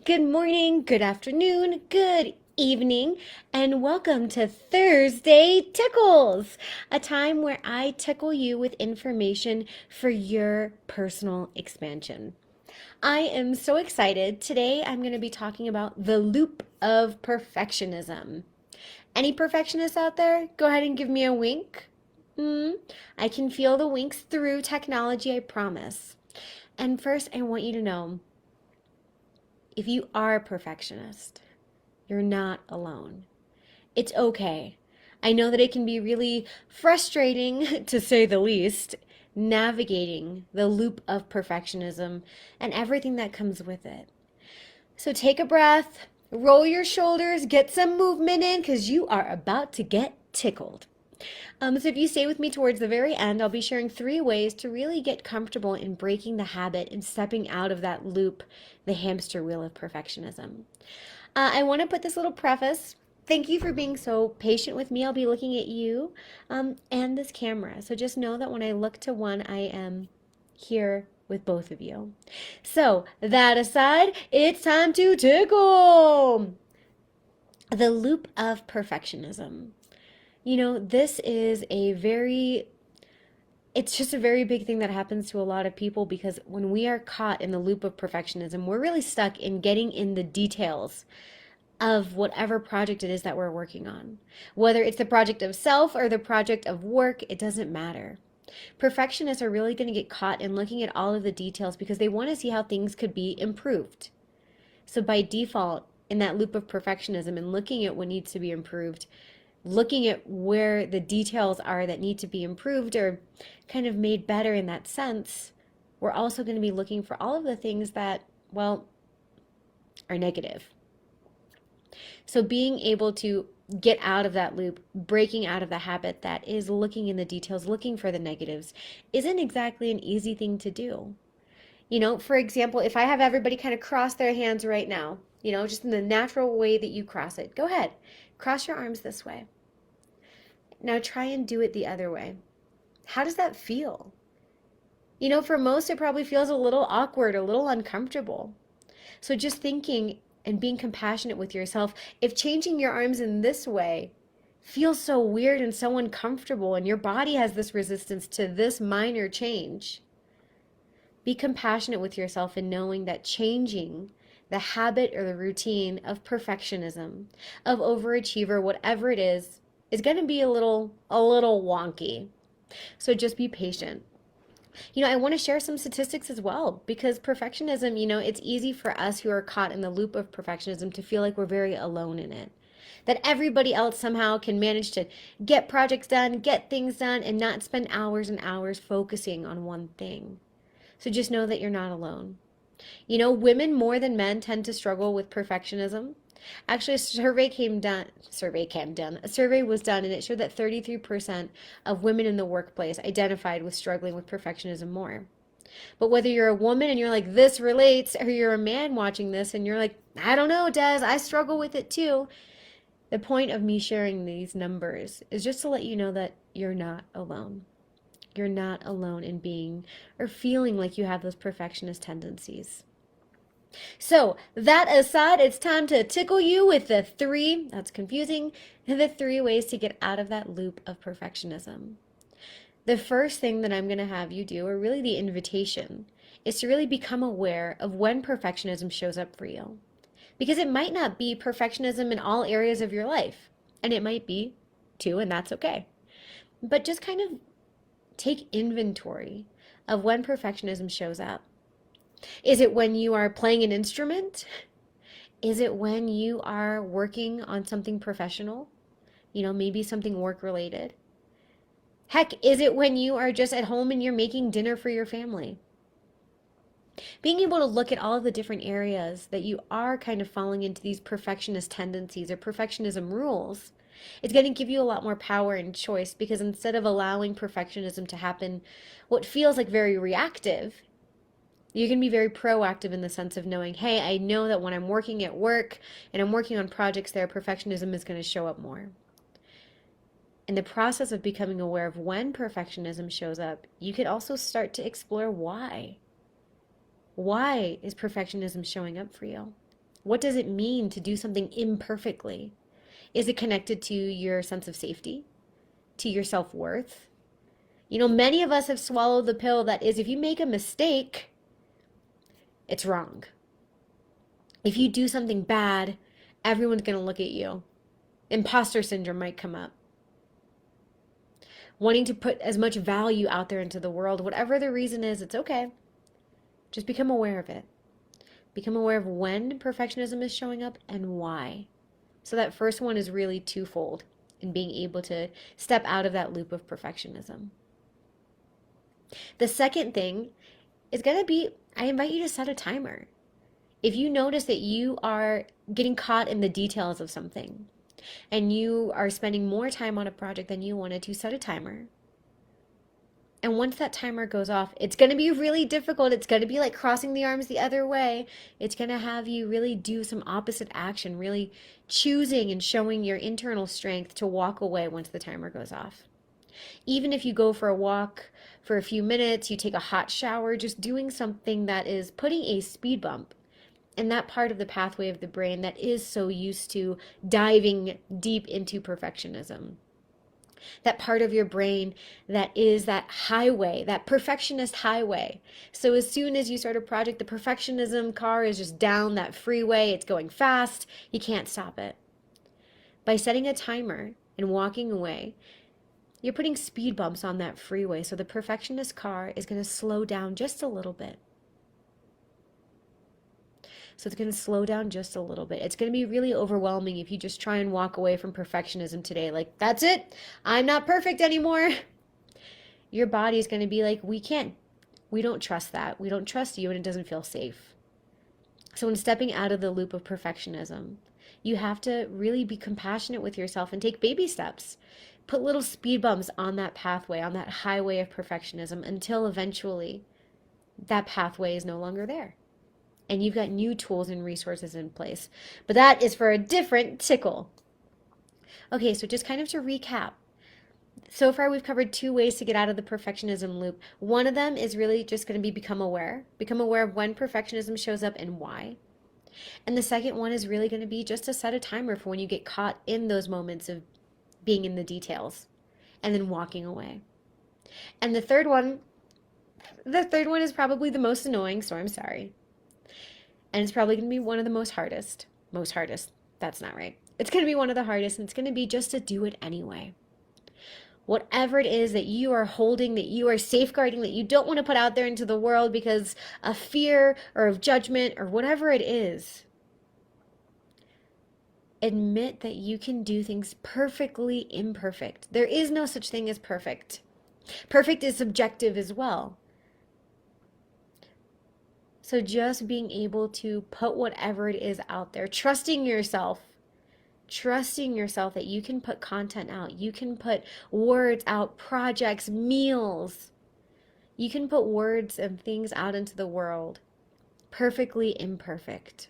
Good morning, good afternoon, good evening, and welcome to Thursday Tickles, a time where I tickle you with information for your personal expansion. I am so excited. Today I'm going to be talking about the loop of perfectionism. Any perfectionists out there? Go ahead and give me a wink. I can feel the winks through technology, I promise. And first, I want you to know if you are a perfectionist, you're not alone. It's okay. I know that it can be really frustrating, to say the least, navigating the loop of perfectionism and everything that comes with it. So take a breath, roll your shoulders, get some movement in because you are about to get tickled. So if you stay with me towards the very end, I'll be sharing 3 ways to really get comfortable in breaking the habit and stepping out of that loop, the hamster wheel of perfectionism. I want to put this little preface. Thank you for being so patient with me. I'll be looking at you and this camera. So just know that when I look to one, I am here with both of you. So that aside, it's time to tickle the loop of perfectionism. This is it's just a very big thing that happens to a lot of people because when we are caught in the loop of perfectionism, we're really stuck in getting in the details of whatever project it is that we're working on. Whether it's the project of self or the project of work, it doesn't matter. Perfectionists are really going to get caught in looking at all of the details because they want to see how things could be improved. So by default, in that loop of perfectionism and looking at what needs to be improved, looking at where the details are that need to be improved or kind of made better in that sense, we're also going to be looking for all of the things that, well, are negative. So being able to get out of that loop, breaking out of the habit that is looking in the details, looking for the negatives, isn't exactly an easy thing to do. For example, if I have everybody kind of cross their hands right now, just in the natural way that you cross it, go ahead, cross your arms this way. Now try and do it the other way. How does that feel? For most, it probably feels a little awkward, a little uncomfortable. So just thinking and being compassionate with yourself, if changing your arms in this way feels so weird and so uncomfortable, and your body has this resistance to this minor change, be compassionate with yourself in knowing that changing the habit or the routine of perfectionism, of overachiever, whatever it is going to be a little wonky. So just be patient. I want to share some statistics as well because perfectionism, it's easy for us who are caught in the loop of perfectionism to feel like we're very alone in it. That everybody else somehow can manage to get projects done, get things done, and not spend hours and hours focusing on one thing. So just know that you're not alone. Women more than men tend to struggle with perfectionism. Actually, a survey was done and it showed that 33% of women in the workplace identified with struggling with perfectionism more. But whether you're a woman and you're like, this relates, or you're a man watching this and you're like, I don't know, Des, I struggle with it too. The point of me sharing these numbers is just to let you know that you're not alone. You're not alone in being or feeling like you have those perfectionist tendencies. So, that aside, it's time to tickle you with that's confusing, the 3 ways to get out of that loop of perfectionism. The first thing that I'm going to have you do, or really the invitation, is to really become aware of when perfectionism shows up for you. Because it might not be perfectionism in all areas of your life, and it might be too, and that's okay. But just kind of take inventory of when perfectionism shows up. Is it when you are playing an instrument? Is it when you are working on something professional? Maybe something work related. Heck, is it when you are just at home and you're making dinner for your family? Being able to look at all of the different areas that you are kind of falling into these perfectionist tendencies or perfectionism rules, it's going to give you a lot more power and choice because instead of allowing perfectionism to happen, what feels like very reactive, you can be very proactive in the sense of knowing, hey, I know that when I'm working at work and I'm working on projects there, perfectionism is going to show up more. In the process of becoming aware of when perfectionism shows up, you could also start to explore why. Why is perfectionism showing up for you? What does it mean to do something imperfectly? Is it connected to your sense of safety, to your self-worth? Many of us have swallowed the pill that is, if you make a mistake, it's wrong. If you do something bad, everyone's going to look at you. Imposter syndrome might come up. Wanting to put as much value out there into the world, whatever the reason is, it's okay. Just become aware of it. Become aware of when perfectionism is showing up and why. So that first one is really twofold in being able to step out of that loop of perfectionism. The second thing is going to be, I invite you to set a timer. If you notice that you are getting caught in the details of something and you are spending more time on a project than you wanted to, set a timer. And once that timer goes off, it's going to be really difficult. It's going to be like crossing the arms the other way. It's going to have you really do some opposite action, really choosing and showing your internal strength to walk away once the timer goes off. Even if you go for a walk for a few minutes, you take a hot shower, just doing something that is putting a speed bump in that part of the pathway of the brain that is so used to diving deep into perfectionism. That part of your brain that is that highway, that perfectionist highway. So as soon as you start a project, the perfectionism car is just down that freeway. It's going fast. You can't stop it. By setting a timer and walking away, you're putting speed bumps on that freeway. So the perfectionist car is going to slow down just a little bit. So it's going to slow down just a little bit. It's going to be really overwhelming if you just try and walk away from perfectionism today. Like, that's it. I'm not perfect anymore. Your body is going to be like, we don't trust that. We don't trust you, and it doesn't feel safe. So when stepping out of the loop of perfectionism, you have to really be compassionate with yourself and take baby steps. Put little speed bumps on that pathway, on that highway of perfectionism, until eventually that pathway is no longer there. And you've got new tools and resources in place. But that is for a different tickle. Okay, so just kind of to recap. So far, we've covered 2 ways to get out of the perfectionism loop. One of them is really just going to be become aware. Become aware of when perfectionism shows up and why. And the second one is really going to be just to set a timer for when you get caught in those moments of being in the details and then walking away. And the third one is probably the most annoying, so I'm sorry. And it's probably going to be one of the most hardest. That's not right. It's going to be one of the hardest, and it's going to be just to do it anyway. Whatever it is that you are holding, that you are safeguarding, that you don't want to put out there into the world because of fear or of judgment or whatever it is, admit that you can do things perfectly imperfect. There is no such thing as perfect. Perfect is subjective as well. So just being able to put whatever it is out there, trusting yourself that you can put content out, you can put words out, projects, meals. You can put words and things out into the world, perfectly imperfect.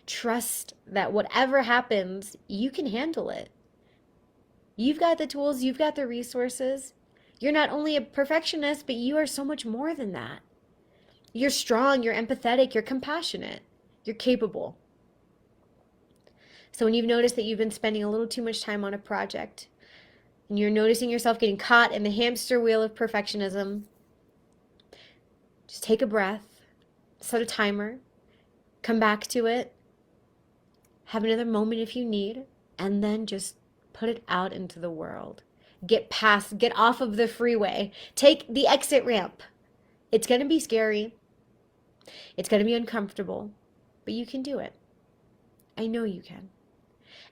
Trust that whatever happens, you can handle it. You've got the tools, you've got the resources. You're not only a perfectionist, but you are so much more than that. You're strong, you're empathetic, you're compassionate, you're capable. So when you've noticed that you've been spending a little too much time on a project and you're noticing yourself getting caught in the hamster wheel of perfectionism, just take a breath, set a timer, come back to it, have another moment if you need, and then just put it out into the world. Get off of the freeway, take the exit ramp. It's going to be scary. It's going to be uncomfortable, but you can do it. I know you can.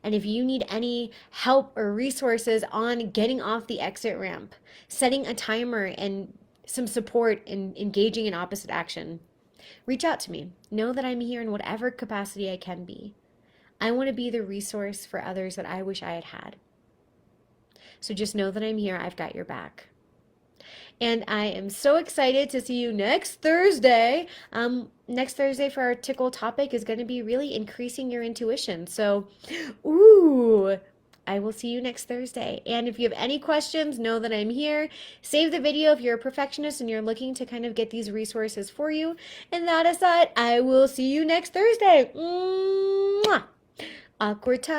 And if you need any help or resources on getting off the exit ramp, setting a timer and some support in engaging in opposite action, reach out to me. Know that I'm here in whatever capacity I can be. I want to be the resource for others that I wish I had had. So just know that I'm here. I've got your back. And I am so excited to see you next Thursday. Next Thursday for our tickle topic is going to be really increasing your intuition. So, I will see you next Thursday. And if you have any questions, know that I'm here. Save the video if you're a perfectionist and you're looking to kind of get these resources for you. And that aside, I will see you next Thursday. Mwah! Awkward time.